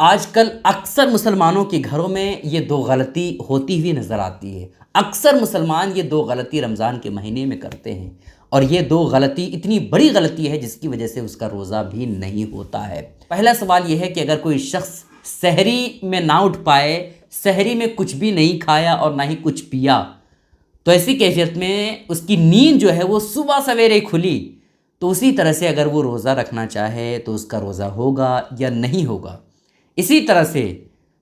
آج کل اکثر مسلمانوں کے گھروں میں یہ دو غلطی ہوتی ہوئی نظر آتی ہے۔ اکثر مسلمان یہ دو غلطی رمضان کے مہینے میں کرتے ہیں، اور یہ دو غلطی اتنی بڑی غلطی ہے جس کی وجہ سے اس کا روزہ بھی نہیں ہوتا ہے۔ پہلا سوال یہ ہے کہ اگر کوئی شخص سحری میں نہ اٹھ پائے، سحری میں کچھ بھی نہیں کھایا اور نہ ہی کچھ پیا، تو ایسی کیفیت میں اس کی نیند جو ہے وہ صبح سویرے کھلی، تو اسی طرح سے اگر وہ روزہ رکھنا چاہے تو اس کا روزہ ہوگا یا نہیں ہوگا۔ اسی طرح سے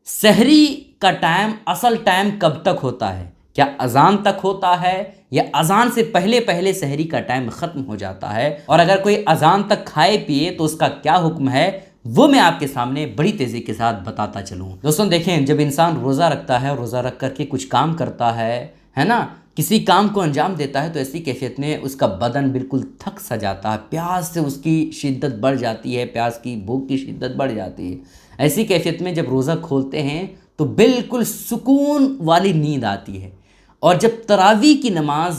سحری کا ٹائم، اصل ٹائم کب تک ہوتا ہے؟ کیا اذان تک ہوتا ہے یا اذان سے پہلے پہلے سحری کا ٹائم ختم ہو جاتا ہے؟ اور اگر کوئی اذان تک کھائے پیے تو اس کا کیا حکم ہے، وہ میں آپ کے سامنے بڑی تیزی کے ساتھ بتاتا چلوں۔ دوستوں دیکھیں، جب انسان روزہ رکھتا ہے اور روزہ رکھ کر کے کچھ کام کرتا ہے نا، کسی کام کو انجام دیتا ہے، تو ایسی کیفیت میں اس کا بدن بالکل تھک سا جاتا ہے، پیاس سے اس کی شدت بڑھ جاتی ہے، پیاس کی بھوک کی شدت بڑھ جاتی ہے۔ ایسی کیفیت میں جب روزہ کھولتے ہیں تو بالکل سکون والی نیند آتی ہے، اور جب تراویح کی نماز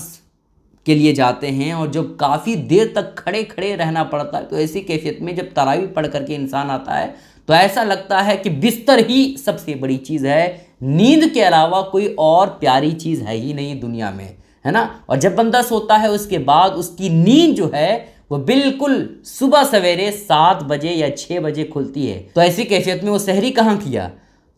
کے لیے جاتے ہیں اور جب کافی دیر تک کھڑے کھڑے رہنا پڑتا ہے، تو ایسی کیفیت میں جب تراویح پڑھ کر کے انسان آتا ہے تو ایسا لگتا ہے کہ بستر ہی سب سے بڑی چیز ہے، نیند کے علاوہ کوئی اور پیاری چیز ہے ہی نہیں دنیا میں، ہے نا۔ اور جب بندہ سوتا ہے اس کے بعد اس کی نیند جو ہے وہ بالکل صبح سویرے 7 بجے یا 6 بجے کھلتی ہے، تو ایسی کیفیت میں وہ سحری کہاں کیا؟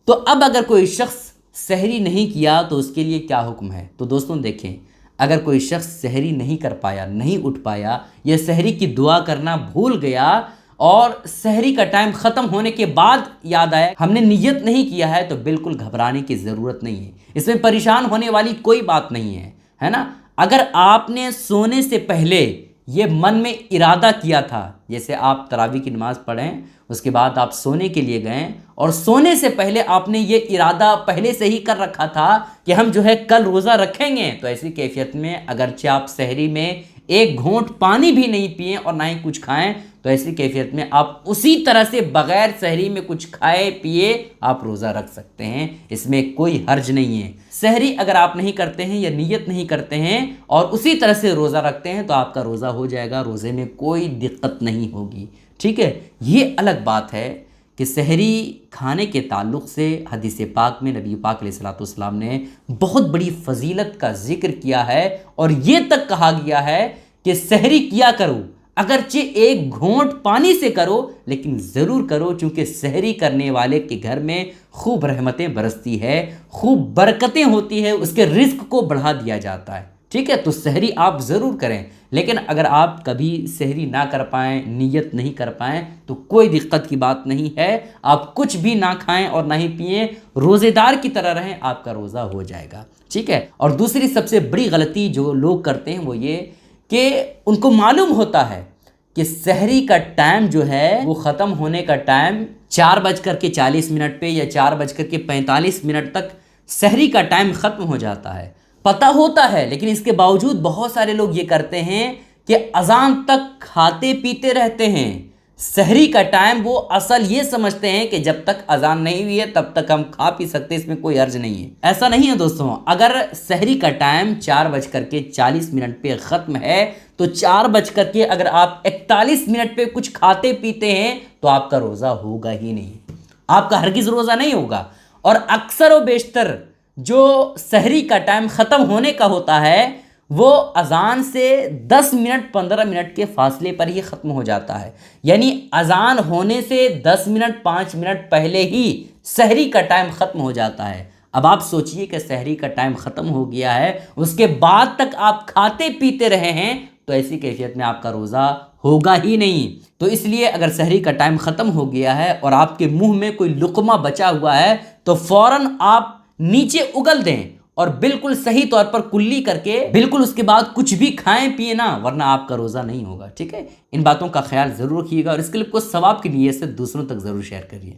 تو اب اگر کوئی شخص سحری نہیں کیا تو اس کے لیے کیا حکم ہے؟ تو دوستوں دیکھیں، اگر کوئی شخص سحری نہیں کر پایا، نہیں اٹھ پایا، یا سحری کی دعا کرنا بھول گیا اور سحری کا ٹائم ختم ہونے کے بعد یاد آیا ہم نے نیت نہیں کیا ہے، تو بالکل گھبرانے کی ضرورت نہیں ہے، اس میں پریشان ہونے والی کوئی بات نہیں ہے نا۔ اگر آپ نے سونے سے پہلے یہ من میں ارادہ کیا تھا، جیسے آپ تراویح کی نماز پڑھیں، اس کے بعد آپ سونے کے لیے گئے اور سونے سے پہلے آپ نے یہ ارادہ پہلے سے ہی کر رکھا تھا کہ ہم جو ہے کل روزہ رکھیں گے، تو ایسی کیفیت میں اگرچہ آپ سحری میں ایک گھونٹ پانی بھی نہیں پئیں اور نہ ہی کچھ کھائیں، تو ایسی کیفیت میں آپ اسی طرح سے بغیر سحری میں کچھ کھائے پیے آپ روزہ رکھ سکتے ہیں، اس میں کوئی حرج نہیں ہے۔ سحری اگر آپ نہیں کرتے ہیں یا نیت نہیں کرتے ہیں اور اسی طرح سے روزہ رکھتے ہیں تو آپ کا روزہ ہو جائے گا، روزے میں کوئی دقت نہیں ہوگی، ٹھیک ہے۔ یہ الگ بات ہے کہ سحری کھانے کے تعلق سے حدیث پاک میں نبی پاک علیہ السلام نے بہت بڑی فضیلت کا ذکر کیا ہے، اور یہ تک کہا گیا ہے کہ سحری کیا کرو، اگرچہ ایک گھونٹ پانی سے کرو لیکن ضرور کرو، چونکہ سحری کرنے والے کے گھر میں خوب رحمتیں برستی ہے، خوب برکتیں ہوتی ہے، اس کے رزق کو بڑھا دیا جاتا ہے، ٹھیک ہے۔ تو سحری آپ ضرور کریں، لیکن اگر آپ کبھی سحری نہ کر پائیں، نیت نہیں کر پائیں، تو کوئی دقت کی بات نہیں ہے، آپ کچھ بھی نہ کھائیں اور نہ ہی پئیں، روزے دار کی طرح رہیں، آپ کا روزہ ہو جائے گا، ٹھیک ہے۔ اور دوسری سب سے بڑی غلطی جو لوگ کرتے ہیں وہ یہ کہ ان کو معلوم ہوتا ہے کہ سحری کا ٹائم جو ہے وہ ختم ہونے کا ٹائم 4:40 پہ یا 4:45 تک سحری کا ٹائم ختم ہو جاتا ہے، پتہ ہوتا ہے، لیکن اس کے باوجود بہت سارے لوگ یہ کرتے ہیں کہ اذان تک کھاتے پیتے رہتے ہیں۔ سحری کا ٹائم وہ اصل یہ سمجھتے ہیں کہ جب تک اذان نہیں ہوئی ہے تب تک ہم کھا پی سکتے، اس میں کوئی حرج نہیں ہے۔ ایسا نہیں ہے دوستوں، اگر سحری کا ٹائم 4:40 پہ ختم ہے تو 4 اگر آپ 41 پہ کچھ کھاتے پیتے ہیں تو آپ کا روزہ ہوگا ہی نہیں، آپ کا ہرگز روزہ نہیں ہوگا۔ اور اکثر و بیشتر جو سحری کا ٹائم ختم ہونے کا ہوتا ہے وہ اذان سے 10 منٹ 15 منٹ کے فاصلے پر ہی ختم ہو جاتا ہے، یعنی اذان ہونے سے 10 منٹ 5 منٹ پہلے ہی سحری کا ٹائم ختم ہو جاتا ہے۔ اب آپ سوچئے کہ سحری کا ٹائم ختم ہو گیا ہے، اس کے بعد تک آپ کھاتے پیتے رہے ہیں، تو ایسی کیفیت میں آپ کا روزہ ہوگا ہی نہیں۔ تو اس لیے اگر سحری کا ٹائم ختم ہو گیا ہے اور آپ کے منہ میں کوئی لقمہ بچا ہوا ہے تو فوراً آپ نیچے اگل دیں اور بالکل صحیح طور پر کلی کر کے بالکل اس کے بعد کچھ بھی کھائیں پیئے نا، ورنہ آپ کا روزہ نہیں ہوگا، ٹھیک ہے۔ ان باتوں کا خیال ضرور رکھیے گا، اور اس کلپ کو ثواب کی نیت سے دوسروں تک ضرور شیئر کریے۔